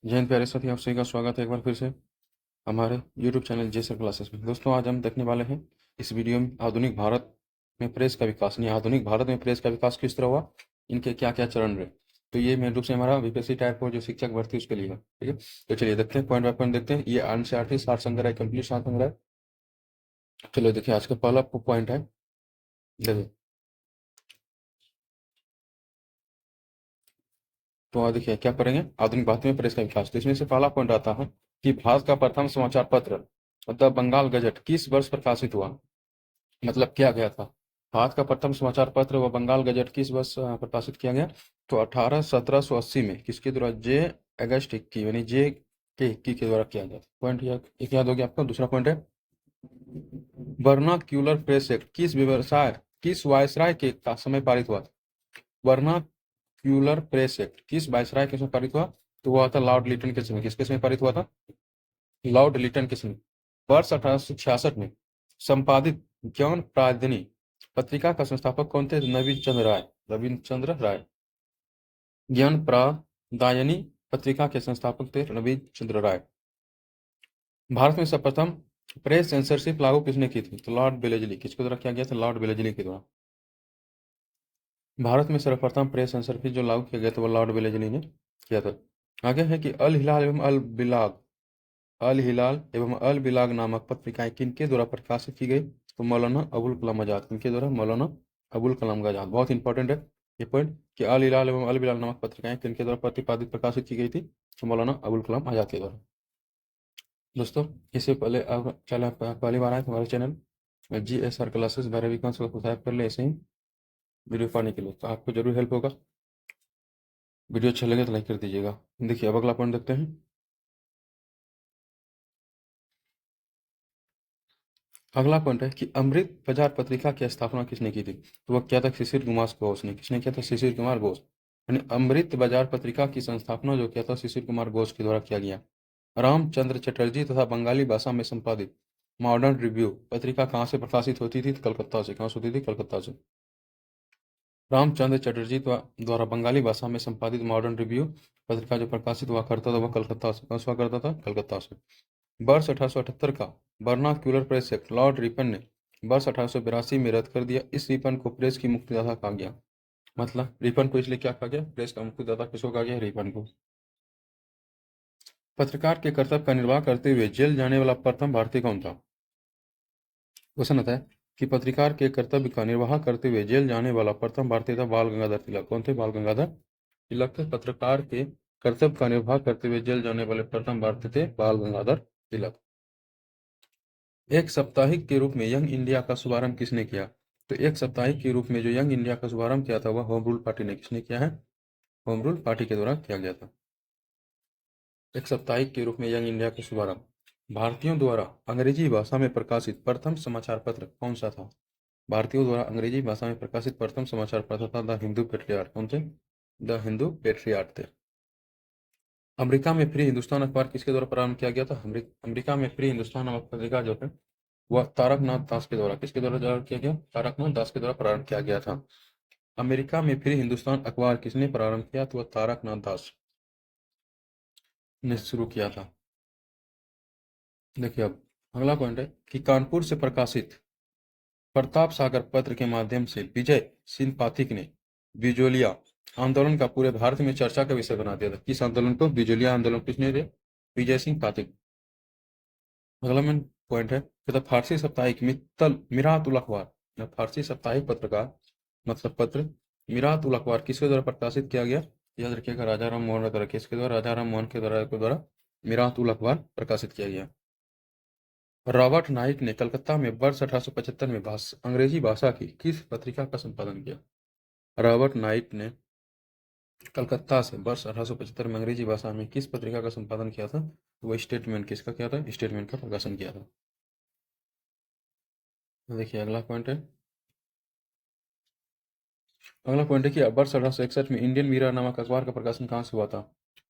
जय हिंद प्यारे साथी, आप सभी का स्वागत है एक बार फिर से हमारे YouTube चैनल जे सर क्लासेस में। दोस्तों, आज हम देखने वाले हैं इस वीडियो में आधुनिक भारत में प्रेस का विकास, यानी आधुनिक भारत में प्रेस का विकास किस तरह हुआ, इनके क्या क्या चरण रहे। तो ये मेन रूप से हमारा बीपीएससी टाइप 4 जो शिक्षक भर्ती उसके लिए है। ठीक है, तो चलिए देखते हैं, पॉइंट बाय पॉइंट देखते हैं। ये एनसीईआरटी सार संग्रह, कंप्लीट सार संग्रह। चलो देखिए, आज का पहला पॉइंट है, देखिए। तो देखिए क्या करेंगे, आधुनिक भारत में प्रेस का विकास। तो इसमें से पहला पॉइंट आता है कि भारत का प्रथम समाचार पत्र द बंगाल गजट किस वर्ष प्रकाशित हुआ। मतलब क्या गया था, भारत का प्रथम समाचार पत्र व बंगाल गजट किस वर्ष प्रकाशित किया गया। तो 1780 में किसके द्वारा, जे अगस्त इक्की, यानी जे के इक्की के द्वारा किया गया था। पॉइंट एक याद हो गया आपका। दूसरा पॉइंट है, वर्नाक्यूलर प्रेस एक्ट किस व्यवसाय, किस वायसराय के का समय पारित हुआ। वर्नाक्यूलर प्रेस एक्ट किस वायसराय के समय पारित हुआ। तो हुआ था लॉर्ड लिटन के समय। किसके समय पारित हुआ था, लॉर्ड लिटन के समय। वर्ष 1866 में संपादित ज्ञान प्रादिनी पत्रिका का संस्थापक कौन थे, नवीन चंद्र राय। नवीन चंद्र राय। ज्ञान प्रादायनी पत्रिका के संस्थापक थे नवीन चंद्र राय। भारत में सर्वप्रथम प्रेस सेंसरशिप लागू किसने की थी, तो लॉर्ड वेलेजली। किसके द्वारा किया गया था, लॉर्ड वेलेजली के द्वारा। भारत में सर्वप्रथम प्रेस सेंसरशिप जो लागू किया गया था वो लॉर्ड वेलेजली ने किया था। आगे है कि अल हिलाल एवं अल बिलाग, अल हिलाल एवं अल बिलाग नामक पत्रिकाएं किनके द्वारा प्रकाशित की गई। तो मौलाना अबुल कलाम आजाद। किनके द्वारा, मौलाना अबुल कलाम आजाद। बहुत इंपॉर्टेंट है ये पॉइंट कि अल हिलाल एवं अल बिलाग नामक पत्रिकाएं किनके द्वारा प्रतिपादित प्रकाशित की गई थी, तो मौलाना अबुल कलाम आजाद के द्वारा। दोस्तों, इससे पहले अब चला पहली बार आए हमारे चैनल GSR क्लासेस 12वीं का सब्सक्राइब कर ले, ऐसे ही वीडियो पाने के लिए, तो आपको जरूर हेल्प होगा। वीडियो अच्छा लगे तो लाइक कर दीजिएगा। देखिए अब अगला पॉइंट देखते हैं। अगला पॉइंट है कि अमृत बाजार पत्रिका की स्थापना किसने की थी। तो वह क्या था, शिशिर कुमार घोष ने। किसने किया था, शिशिर कुमार घोष। यानी अमृत बाजार पत्रिका की संस्थापना जो किया था शिशिर कुमार घोष के द्वारा किया गया। रामचंद्र चटर्जी तथा बंगाली भाषा में संपादित मॉडर्न रिव्यू पत्रिका कहाँ से प्रकाशित होती थी, तो कलकत्ता से। कहाँ से होती थी, कलकत्ता से। रामचंद्र चटर्जी द्वारा बंगाली भाषा में संपादित मॉडर्न रिव्यू पत्रिका जो प्रकाशित हुआ करता था वह कलकत्ता से। कहाँ से हुआ करता था, कलकत्ता से। वर्ष 1878 का vernacular press act Lord Ripon ने वर्ष 1882 में रद्द कर दिया। इस रिपन को प्रेस की मुक्तिदाता कहा गया। मतलब रिपन को इसलिए क्या कहा गया, प्रेस का मुक्तिदाता किसको कहा गया, रिपन को। पत्रकार के कर्तव्य का निर्वाह करते हुए जेल जाने वाला प्रथम भारतीय कौन था। क्वेश्चन आता है कि पत्रकार के कर्तव्य का निर्वाह करते हुए जेल जाने वाला प्रथम भारतीय था बाल गंगाधर तिलक। कौन थे, बाल गंगाधर तिलक थे। पत्रकार के कर्तव्य का निर्वाह करते हुए जेल जाने वाले प्रथम भारतीय थे बाल गंगाधर तिलक। एक साप्ताहिक के रूप में यंग इंडिया का शुभारंभ किसने किया। तो एक साप्ताहिक के रूप में जो यंग इंडिया का शुभारंभ किया था वह होम रूल पार्टी ने। किसने किया है, होम रूल पार्टी के द्वारा किया गया था। एक साप्ताहिक के रूप में यंग इंडिया का शुभारंभ। भारतीयों द्वारा अंग्रेजी भाषा में प्रकाशित प्रथम समाचार पत्र कौन सा था। भारतीयों द्वारा अंग्रेजी भाषा में प्रकाशित प्रथम समाचार पत्र था द हिंदू पेट्रियार्ट। कौन थे, द हिंदू पेट्रियार्ट थे। अमेरिका में फ्री हिंदुस्तान अखबार किसके द्वारा प्रारंभ किया गया था। अमेरिका में फ्री हिंदुस्तान नामक पत्रिका जो है वह तारकनाथ दास के द्वारा, किसके द्वारा जारी किया गया, तारकनाथ दास के द्वारा प्रारंभ किया गया था। अमेरिका में फ्री हिंदुस्तान अखबार किसने प्रारंभ किया, तो वह तारकनाथ दास ने शुरू किया था। देखिए अब अगला पॉइंट है कि कानपुर से प्रकाशित प्रताप सागर पत्र के माध्यम से विजय सिंह पाठक ने बिजोलिया आंदोलन का पूरे भारत में चर्चा का विषय बना दिया था। किस आंदोलन को, बिजोलिया आंदोलन किसने थे, विजय सिंह पाठक। अगला मेन पॉइंट है कि फारसी साप्ताहिक मित्तल मिरात उल अखबार, फारसी साप्ताहिक पत्र का मतलब पत्र मिरात उल अखबार किसके द्वारा प्रकाशित किया गया। याद रखिएगा, राजा राम मोहन द्वारा। किसके द्वारा, राजा राम मोहन के द्वारा मिरात उल अखबार प्रकाशित किया गया। रॉबर्ट नाइट ने कलकत्ता में वर्ष 1875 में अंग्रेजी भाषा की किस पत्रिका का संपादन किया। रॉबर्ट नाइट ने कलकत्ता से वर्ष 1875 में अंग्रेजी भाषा में किस पत्रिका का संपादन किया था, तो वह स्टेटमेंट। किसका किया था, स्टेटमेंट का प्रकाशन किया था। देखिए अगला पॉइंट है, अगला पॉइंट है कि वर्ष 1861 में इंडियन मिरर नामक अखबार का प्रकाशन कहाँ से हुआ था।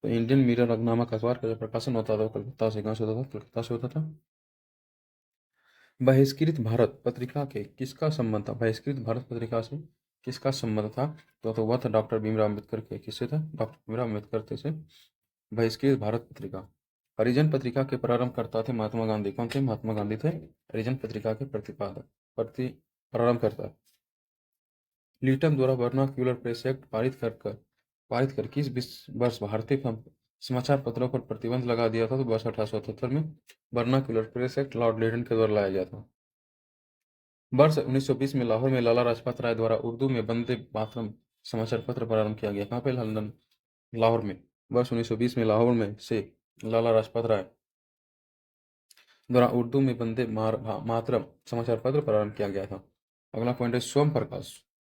तो इंडियन मिरर नामक अखबार का जो प्रकाशन होता था कलकत्ता से। कहाँ से होता था, कलकत्ता से होता था। बहिष्कृत भारत पत्रिका के किसका संबंध था, बहिष्कृत भारत पत्रिका से किसका संबंध था, तो वह था डॉक्टर भीमराव अम्बेडकर के। किससे था, डॉक्टर भीमराव अम्बेडकर से बहिष्कृत भारत पत्रिका। हरिजन पत्रिका के प्रारंभकर्ता थे महात्मा गांधी। कौन थे? महात्मा गांधी थे हरिजन पत्रिका के प्रारंभकर्ता। लीटन द्वारा वर्नाक्यूलर प्रेस एक्ट पारित कर किस वर्ष भारतीय समाचार पत्रों पर प्रतिबंध लगा दिया था? तो वर्ष 1878 में vernacular press act Lord Lytton के द्वारा लाया गया था। वर्ष 1920 में लाहौर में लाला लाजपत राय द्वारा उर्दू में वंदे मातरम समाचार पत्र प्रारंभ किया गया। कहाँ पे? लंदन, लाहौर में। वर्ष 1920 में लाहौर में से लाला लाजपत राय द्वारा उर्दू में वंदे मातरम समाचार पत्र प्रारंभ किया गया था। अगला पॉइंट है सोम प्रकाश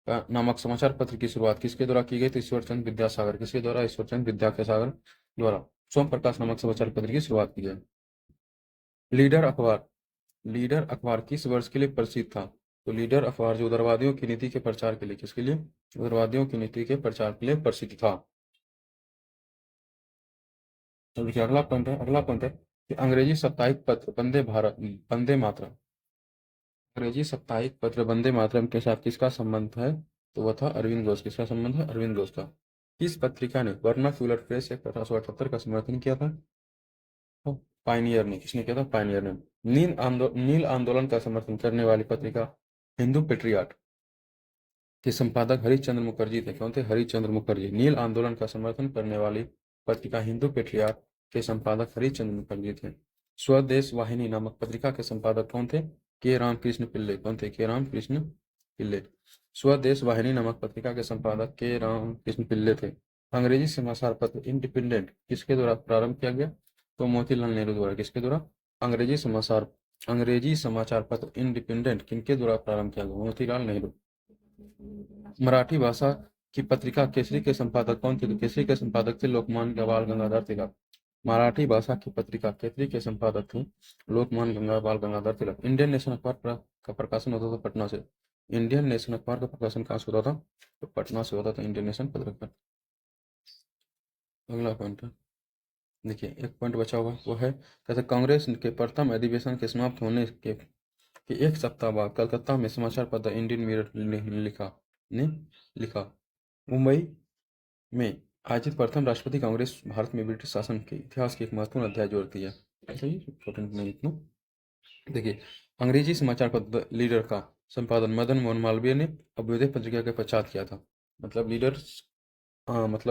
का नामक समाचार पत्र की शुरुआत किसके द्वारा की गई? तो ईश्वरचंद विद्यासागर। किसके द्वारा? ईश्वरचंद विद्यासागर द्वारा सोम प्रकाश नामक समाचार पत्र की शुरुआत की गई। लीडर अखबार किस वर्ष के लिए प्रसिद्ध था? तो लीडर अखबार जो उदारवादियों की नीति के प्रचार के लिए, किसके लिए? उदारवादियों की नीति के प्रचार के लिए प्रसिद्ध था। तो देखिए अगला पॉइंट है कि अंग्रेजी साप्ताहिक पत्र अंग्रेजी साप्ताहिक पत्र वंदे मातरम के साथ किसका संबंध है? तो वह था अरविंद घोष। किसका संबंध है? अरविंद घोष का। किस पत्रिका ने वर्नाक्यूलर प्रेस एक्ट 1878 का समर्थन किया था? तो पायनियर ने। किसने किया था? पायनियर ने। नील आंदोलन का समर्थन करने वाली पत्रिका हिंदू पेट्रियाट के संपादक हरिश्चंद्र मुखर्जी थे। कौन थे? हरिश्चंद्र मुखर्जी। नील आंदोलन का समर्थन करने वाली पत्रिका हिंदू पेट्रियाट के संपादक हरिश्चंद्र मुखर्जी थे। स्वदेश वाहिनी नामक पत्रिका के संपादक कौन थे? के रामकृष्ण पिल्ले। कौन थे? के रामकृष्ण पिल्ले। स्वदेश वाहिनी नामक पत्रिका के संपादक के रामकृष्ण पिल्ले थे। अंग्रेजी समाचार पत्र इंडिपेंडेंट किसके द्वारा प्रारंभ किया गया? तो मोतीलाल नेहरू द्वारा। किसके द्वारा? अंग्रेजी समाचार पत्र इंडिपेंडेंट किनके द्वारा प्रारंभ किया गया? मोतीलाल नेहरू। मराठी भाषा की पत्रिका केसरी के संपादक कौन थे? केसरी के संपादक थे लोकमान्य बाल गंगाधर तिलक। मराठी भाषा की पत्रिका केसरी के संपादक थे लोकमान्य बाल गंगाधर तिलक। इंडियन नेशन अखबार का प्रकाशन होता था पटना से। इंडियन नेशन अखबार का प्रकाशन कहाँ से होता था? तो पटना से होता था इंडियन नेशन पत्रकार। अगला पॉइंट है, देखिए एक पॉइंट बचा हुआ वो है कहते कांग्रेस के प्रथम अधिवेशन के समाप्त होने के एक सप्ताह बाद कलकत्ता में समाचार पत्र इंडियन मिरर ने लिखा मुंबई में आयोजित प्रथम राष्ट्रपति कांग्रेस भारत में ब्रिटिश शासन के इतिहास की एक महत्वपूर्ण अध्याय जोड़ती है। ऐसा ही इम्पोर्टेंट नहीं इतना। देखिए अंग्रेजी समाचार पत्र लीडर का संपादन मदन मोहन मालवीय ने अभ्युदय पत्रिका के पश्चात किया था। मतलब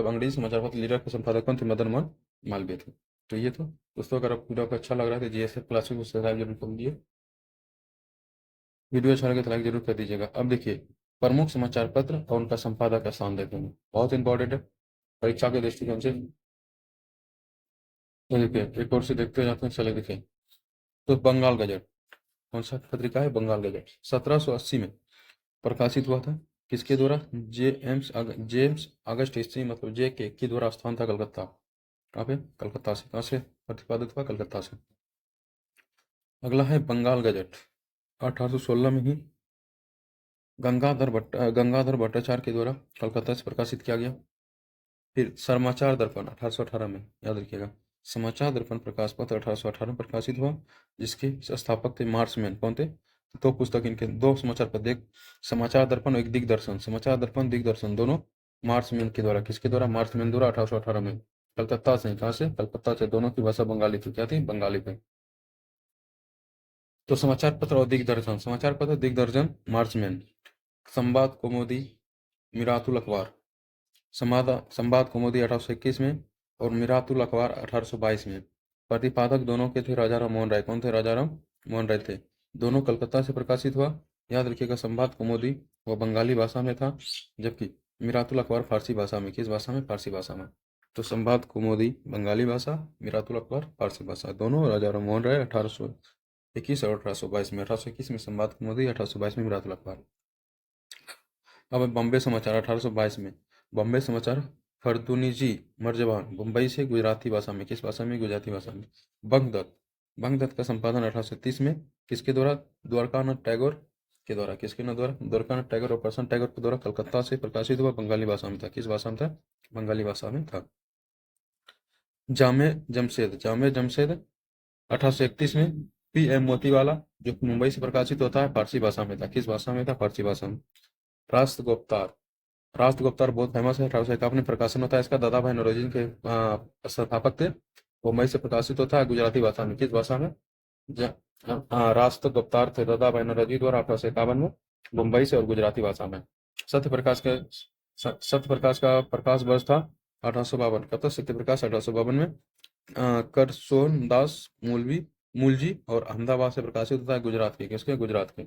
अंग्रेजी समाचार पत्र लीडर के संपादक कौन थे? मदन मोहन मालवीय थे। तो ये तो दोस्तों अगर आपको वीडियो अच्छा लग रहा है तो जीएसएफ क्लासेस को सब्सक्राइब जरूर कर दीजिए। वीडियो अच्छा लगे तो लाइक जरूर कर दीजिएगा। अब देखिए प्रमुख समाचार पत्र और उनका संपादक का स्थान देते हैं, बहुत इंपॉर्टेंट है परीक्षा के दृष्टिकोण से। तो देखिए एक और से देखते जाते हैं। चले देखिए तो बंगाल गजट कौन सा पत्रिका है? बंगाल गजट 1780 में प्रकाशित हुआ था। किसके द्वारा? जेम्स अगस्ट हिस्ट्री मतलब जे के द्वारा स्थान था कलकत्ता। कहाँ पे? कलकत्ता से। कहाँ से प्रतिपादित हुआ? कलकत्ता से। अगला है बंगाल गजट 1816 में ही गंगाधर भट्टाचार्य के द्वारा कलकत्ता से प्रकाशित किया गया। फिर समाचार दर्पण 1818 में, याद रखिएगा समाचार दर्पण प्रकाश पत्र 1818 में प्रकाशित हुआ, जिसके स्थापक थे मार्क्समैन। कौन थे? दो पुस्तक इनके, दो समाचार पत्र, एक समाचार दर्पण और एक दिग्दर्शन। समाचार दर्पण दिग्दर्शन दोनों मार्क्समैन के द्वारा। किसके द्वारा? मार्क्समैन द्वारा 1818 में कलकत्ता से। कहाँ से? कलकत्ता से। दोनों की भाषा बंगाली थी। क्या थी? बंगाली थी। तो समाचार पत्र और दिग्दर्शन। समाचार पत्र दिग्दर्शन मार्क्समैन। संवाद कौमुदी मिरातुल अखबार। संवाद कौमुदी 1821 में और मिरातुल अखबार 1822 में। प्रतिपादक दोनों के थे राजा राम मोहन राय। कौन थे? राजा राम मोहन राय थे। दोनों कलकत्ता से प्रकाशित हुआ। याद रखिएगा संवाद कौमुदी वो बंगाली भाषा में था, जबकि मिरातुल अखबार फारसी भाषा में। किस भाषा में? फारसी भाषा में। तो संवाद कौमुदी बंगाली भाषा, मिरातुल अखबार फारसी भाषा। दोनों राजा राम मोहन राय 1821 और 1822 में। 1821 में संवाद कौमुदी, 1822 में मिरातुल अखबार। अब बॉम्बे समाचार 1822 में। बॉम्बे समाचार फरदुनीजी मर्जबान बम्बई से गुजराती भाषा में। किस भाषा में? गुजराती भाषा में। बंगदत्त का संपादन 1830 में किसके द्वारा? द्वारकानाथ टैगोर के द्वारा। किसके द्वारा? द्वारकानाथ टैगोर और प्रसन्न टैगोर के द्वारा कलकत्ता से प्रकाशित हुआ। बंगाली भाषा में था। किस भाषा में था? बंगाली भाषा में था। जामे जमशेद 1831 में। PM मोतीवाला जो मुंबई से प्रकाशित होता है, फारसी भाषा में था। किस भाषा में था? फारसी भाषा में। राष्ट्र गुप्तार राष्ट्र गुप्तार बहुत फेमस है, 1851 में प्रकाशन होता है इसका। दादा भाई नौरोजी के संस्थापक थे। मुंबई से प्रकाशित होता है गुजराती भाषा में। किस भाषा में? राष्ट्र गुप्तार थे दादा भाई नौरोजी द्वारा 1851 में, मुंबई से, और गुजराती भाषा में। सत्य प्रकाश के सत्य प्रकाश का प्रकाश वर्ष था 1852। कब तक? सत्य प्रकाश 1852 में। करसोन दास मूलजी और अहमदाबाद से प्रकाशित होता है, गुजरात के। किसके? गुजरात के।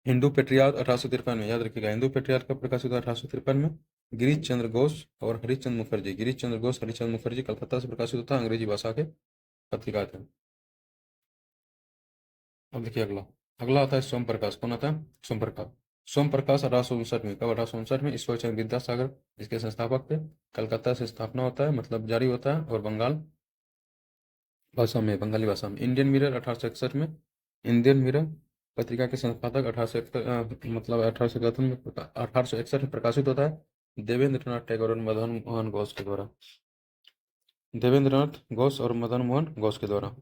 हिंदू पेट्रियार्क 1853 में, याद रखिएगा, हिंदू पेट्रियार्क कब प्रकाशित हुआ? 1853 में। गिरीश चंद्र घोष और हरिश्चंद्र मुखर्जी, गिरीश चंद्र घोष, हरिश्चंद्र मुखर्जी कलकत्ता से प्रकाशित होता है, अंग्रेजी भाषा के पत्रिका थे। अब देखिए अगला। अगला आता है सोम प्रकाश। कौन आता है? सोम प्रकाश। सोम प्रकाश 1859 में। कब? 1859 में। ईश्वर चंद्र विद्यासागर इसके संस्थापक थे। कलकत्ता से स्थापना होता है, मतलब जारी होता है, और बंगाल भाषा में, बंगाली भाषा में। इंडियन मिरर 1861 में। इंडियन मिरर पत्रिका के संस्थापक 1861 मतलब 1861 में 1861 में प्रकाशित होता है देवेंद्रनाथ टैगोर और मदन मोहन घोष के द्वारा। देवेंद्रनाथ घोष और मदन मोहन घोष के द्वारा।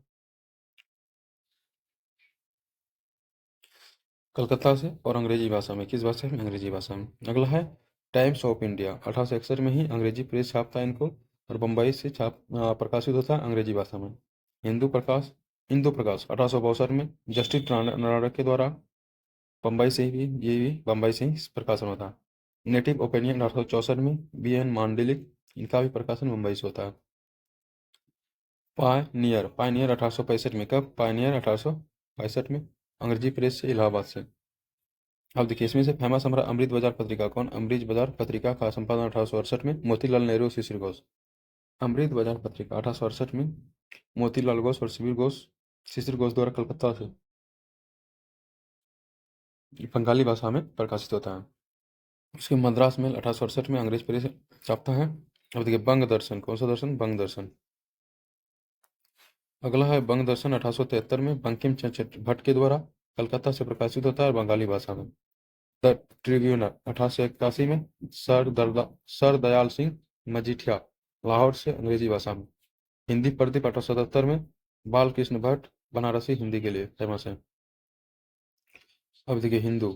कलकत्ता से और अंग्रेजी भाषा में। किस भाषा में? अंग्रेजी भाषा में। अगला है टाइम्स ऑफ इंडिया। 1861 में ही अंग्रेजी प्रेस छापता है इनको, और बम्बई से प्रकाशित होता है अंग्रेजी भाषा में। हिंदू प्रकाश 1862 में जस्टिस नारायण के द्वारा, बम्बई से ही, ये भी बम्बई से ही प्रकाशन होता है। नेटिव ओपिनियन 1864 में, बी.एन. मांडलिक, इनका भी प्रकाशन मुंबई से होता है। पायनियर 1865 में। कब? पायनियर 1865 में, अंग्रेजी प्रेस से, इलाहाबाद से। अब देखिए इसमें से फेमस हमारा अमृत बाजार पत्रिका। कौन? अमृत बाजार पत्रिका का संपादन 1868 में मोतीलाल नेहरू, शिशिर घोष। अमृत बाजार पत्रिका 1868 में मोतीलाल घोष और शिशिर घोष द्वारा कलकत्ता से बंगाली भाषा में प्रकाशित होता है। उसके मद्रास में 1868 में अंग्रेज प्रेस छापता है। अब देखिए बंग दर्शन। कौन सा दर्शन? बंग दर्शन। अगला है बंग दर्शन 1873 में बंकिम चंद्र भट्ट के द्वारा कलकत्ता से प्रकाशित होता है बंगाली भाषा में। द ट्रिब्यूनल 1881 में सर दयाल सिंह मजीठिया, लाहौर से, अंग्रेजी भाषा में। हिंदी प्रदीप 1877 में बाल कृष्ण भट्ट, बनारसी, हिंदी के लिए फेमस है। अब देखिए हिंदू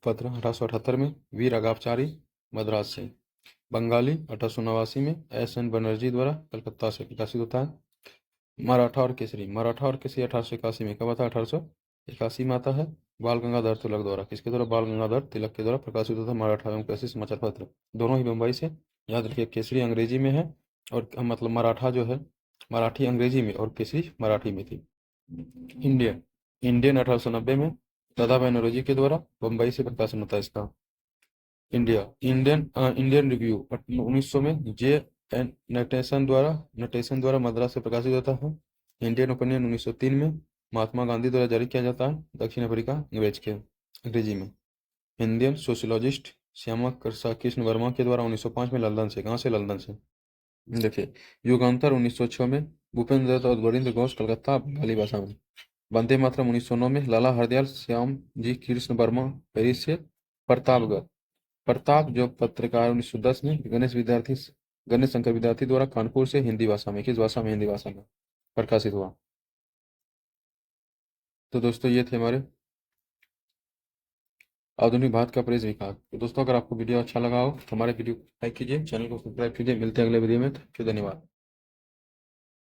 पत्र 1878 में वी राघाचारी, मद्रास से। बंगाली 1889 में S.N. बनर्जी द्वारा कलकत्ता से प्रकाशित होता है। मराठा और केसरी 1881 में। कब आता है? 1881 में आता है, बाल गंगाधर तिलक द्वारा। किसके द्वारा? बाल गंगाधर तिलक के द्वारा प्रकाशित होता है मराठा एवं केसरी समाचार पत्र, दोनों ही मुंबई से। याद रखिए केसरी अंग्रेजी में है, और मतलब मराठा जो है, मराठी अंग्रेजी में और केसरी मराठी में थी। इंडियन इंडियन 1890 में दादा भाई नौरोजी के द्वारा मुंबई से प्रकाशन होता है इसका। इंडियन रिव्यू 1900 में जे एन नटेशन द्वारा मद्रास से प्रकाशित होता है। इंडियन ओपिनियन 1903 में महात्मा गांधी द्वारा जारी किया जाता है दक्षिण अफ्रीका, अंग्रेजी में। इंडियन सोशियोलॉजिस्ट श्यामा कृष्ण वर्मा के द्वारा 1905 में लंदन से। कहाँ से? लंदन से। देखिए युगांतर 1906 में भूपेंद्र दत्त और वरिंद्र घोष, कलकत्ता, बंगाली भाषा में। वंदे मातरम 1909 में लाला हरदयाल श्याम जी कृष्ण वर्मा, पेरिस से। प्रताप जो पत्रकार 1910 में गणेश शंकर विद्यार्थी द्वारा कानपुर से, हिंदी भाषा में। किस भाषा में? हिंदी भाषा में प्रकाशित हुआ। तो दोस्तों ये थे हमारे आधुनिक भारत का प्रेस विकास। तो दोस्तों अगर आपको वीडियो अच्छा लगा हो तो हमारे वीडियो को लाइक कीजिए, चैनल को सब्सक्राइब कीजिए। मिलते हैं अगले वीडियो में। धन्यवाद।